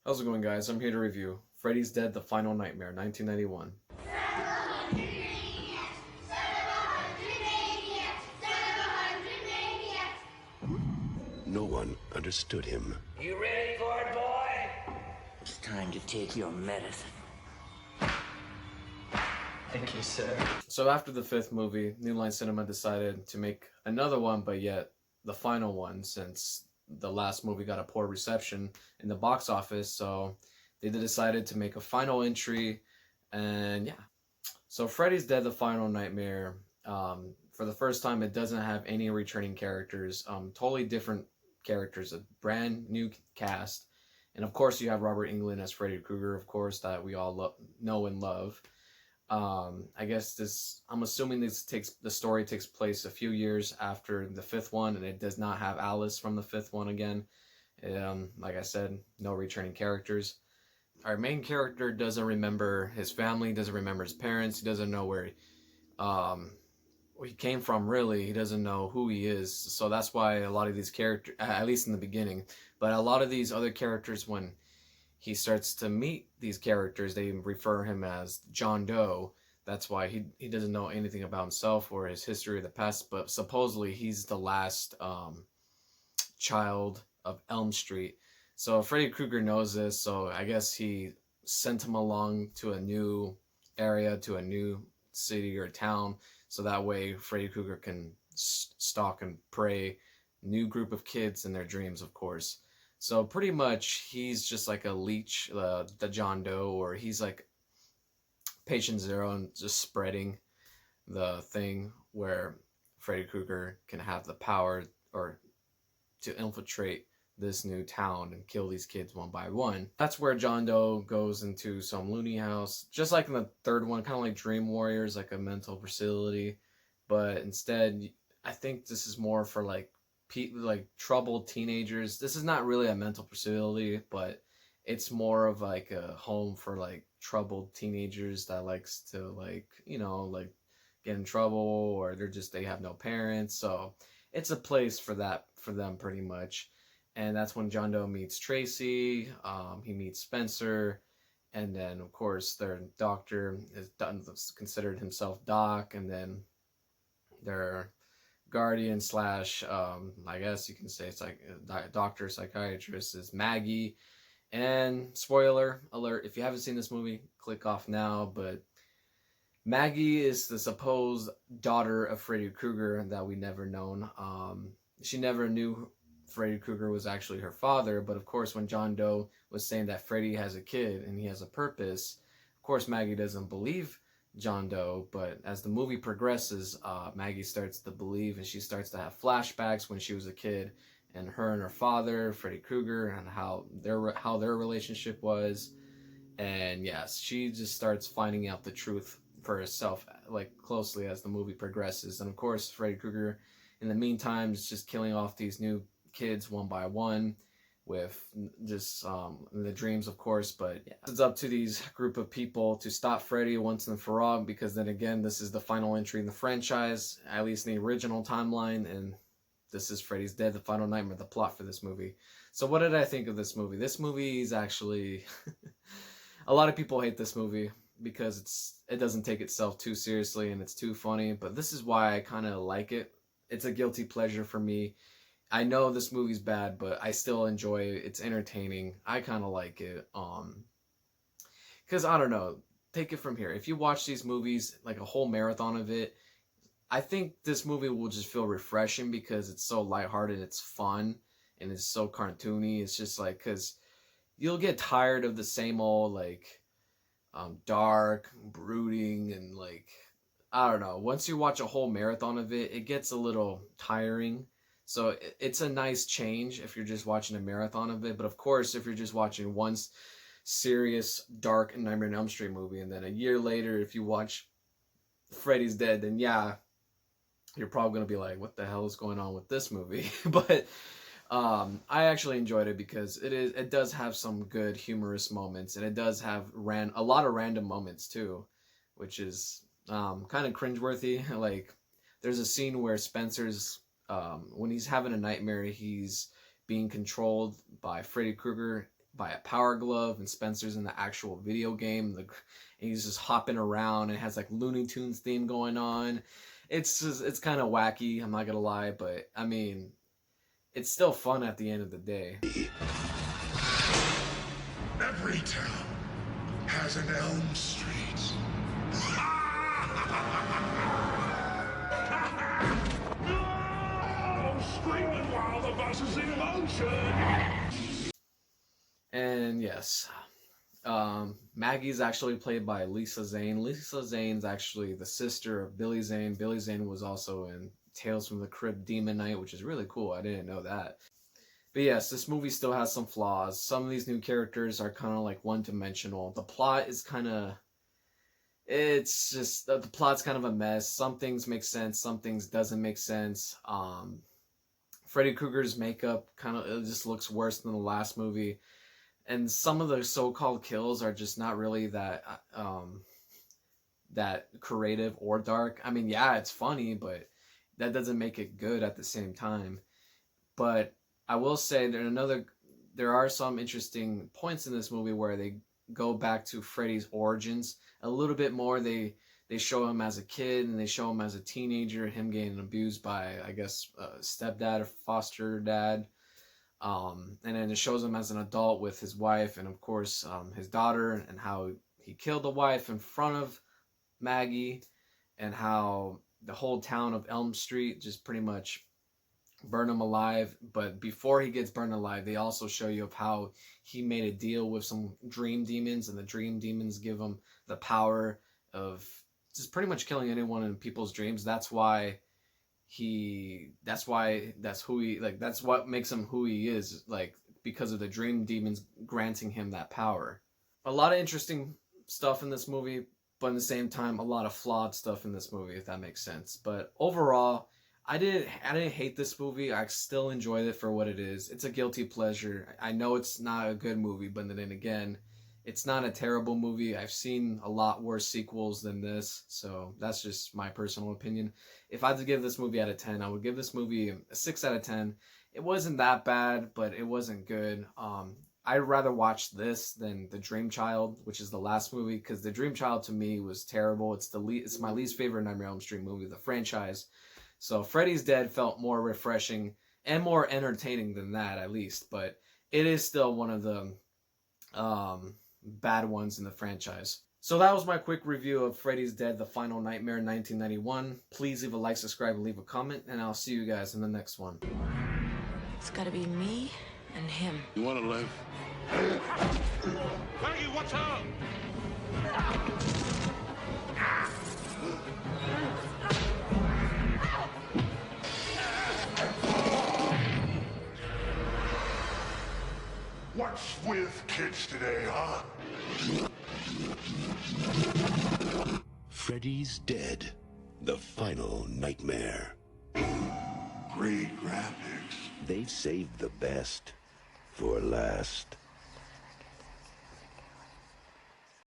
How's it going, guys? I'm here to review Freddy's Dead: The Final Nightmare, 1991. No one understood him. You ready for it, boy? It's time to take your medicine. Thank you, sir. So after the fifth movie, New Line Cinema decided to make another one, but yet the final one, since the last movie got a poor reception in the box office. So they decided to make a final entry, and yeah. So Freddy's Dead: The Final Nightmare. For the first time, it doesn't have any returning characters. Totally different characters, a brand new cast, and of course you have Robert Englund as Freddy Krueger, of course, that we all know and love. I guess I'm assuming the story takes place a few years after the fifth one, and it does not have Alice from the fifth one again. Like I said, no returning characters. Our main character doesn't remember his family, doesn't remember his parents, he doesn't know um, where he came from, really. He doesn't know who he is. So that's why a lot of these characters, at least in the beginning, but a lot of these other characters, when he starts to meet these characters, they refer him as John Doe. That's why he doesn't know anything about himself or his history of the past, but supposedly he's the last child of Elm Street. So Freddy Krueger knows this, so I guess he sent him along to a new area, to a new city or town, so that way Freddy Krueger can stalk and prey new group of kids in their dreams, of course. So pretty much he's just like a leech, the John Doe, or he's like patient zero and just spreading the thing where Freddy Krueger can have the power or to infiltrate this new town and kill these kids one by one. That's where John Doe goes into some loony house, just like in the third one, kind of like Dream Warriors, like a mental facility. But instead, I think this is more for like troubled teenagers. This is not really a mental facility, but it's more of like a home for like troubled teenagers that likes to like get in trouble, or they have no parents. So it's a place for them pretty much. And that's when John Doe meets Tracy. He meets Spencer, and then of course their doctor is considered himself Doc, and then their guardian slash I guess you can say it's like doctor psychiatrist is Maggie. And spoiler alert, if you haven't seen this movie, click off now. But Maggie is the supposed daughter of Freddy Krueger that we never known. She never knew Freddy Krueger was actually her father, but of course when John Doe was saying that Freddy has a kid and he has a purpose, of course Maggie doesn't believe John Doe. But as the movie progresses, Maggie starts to believe, and she starts to have flashbacks when she was a kid, and her and her father, Freddy Krueger, and how their relationship was. And yes, she just starts finding out the truth for herself, like closely as the movie progresses. And of course, Freddy Krueger, in the meantime, is just killing off these new kids one by one with just the dreams, of course. But yeah, it's up to these group of people to stop Freddy once and for all, because then again, this is the final entry in the franchise, at least in the original timeline, and this is Freddy's Dead: The Final Nightmare, the plot for this movie. So what did I think of this movie? This movie is actually a lot of people hate this movie because it doesn't take itself too seriously and it's too funny, but this is why I kind of like it. It's a guilty pleasure for me. I know this movie's bad, but I still enjoy it. It's entertaining. I kind of like it. Cuz I don't know, take it from here. If you watch these movies, like a whole marathon of it, I think this movie will just feel refreshing because it's so lighthearted, it's fun, and it's so cartoony. It's just like, cuz you'll get tired of the same old like dark, brooding, and like I don't know. Once you watch a whole marathon of it, it gets a little tiring. So it's a nice change if you're just watching a marathon of it. But of course, if you're just watching one serious, dark Nightmare on Elm Street movie, and then a year later, if you watch Freddy's Dead, then yeah, you're probably going to be like, what the hell is going on with this movie? But I actually enjoyed it because it does have some good humorous moments, and it does have a lot of random moments too, which is kind of cringeworthy. Like there's a scene where Spencer's when he's having a nightmare, he's being controlled by Freddy Krueger by a power glove, and Spencer's in the actual video game. And he's just hopping around and has like Looney Tunes theme going on. It's kind of wacky, I'm not gonna lie, but I mean, it's still fun at the end of the day. Every town has an Elm Street. Screaming while the bus is in motion. And yes, Maggie's actually played by Lisa Zane. Lisa Zane's actually the sister of Billy Zane. Billy Zane was also in Tales from the Crypt Demon Knight, which is really cool. I didn't know that. But yes, this movie still has some flaws. Some of these new characters are kind of like one-dimensional. The plot is kind of... It's just... The plot's kind of a mess. Some things make sense. Some things doesn't make sense. Freddy Krueger's makeup it just looks worse than the last movie. And some of the so-called kills are just not really that creative or dark. I mean, yeah, it's funny, but that doesn't make it good at the same time. But I will say there are some interesting points in this movie where they go back to Freddy's origins a little bit more. They show him as a kid, and they show him as a teenager, him getting abused by, I guess, stepdad or foster dad. And then it shows him as an adult with his wife and, of course, his daughter, and how he killed the wife in front of Maggie, and how the whole town of Elm Street just pretty much burned him alive. But before he gets burned alive, they also show you of how he made a deal with some dream demons, and the dream demons give him the power of just pretty much killing anyone in people's dreams. That's what makes him who he is, like, because of the dream demons granting him that power. A lot of interesting stuff in this movie, but at the same time, a lot of flawed stuff in this movie, if that makes sense. But overall, I didn't hate this movie. I still enjoyed it for what it is. It's a guilty pleasure. I know it's not a good movie, but then again, it's not a terrible movie. I've seen a lot worse sequels than this, so that's just my personal opinion. If I had to give this movie out of 10, I would give this movie a 6 out of 10. It wasn't that bad, but it wasn't good. I'd rather watch this than The Dream Child, which is the last movie, because The Dream Child to me was terrible. It's my least favorite Nightmare on Elm Street movie, the franchise. So Freddy's Dead felt more refreshing and more entertaining than that, at least. But it is still one of the bad ones in the franchise. So that was my quick review of Freddy's Dead, The Final Nightmare 1991. Please leave a like, subscribe, and leave a comment, and I'll see you guys in the next one. It's gotta be me and him. You want to live? Maggie, watch out! What's with kids today, huh? Freddy's Dead, The Final Nightmare. Great graphics. They've saved the best for last.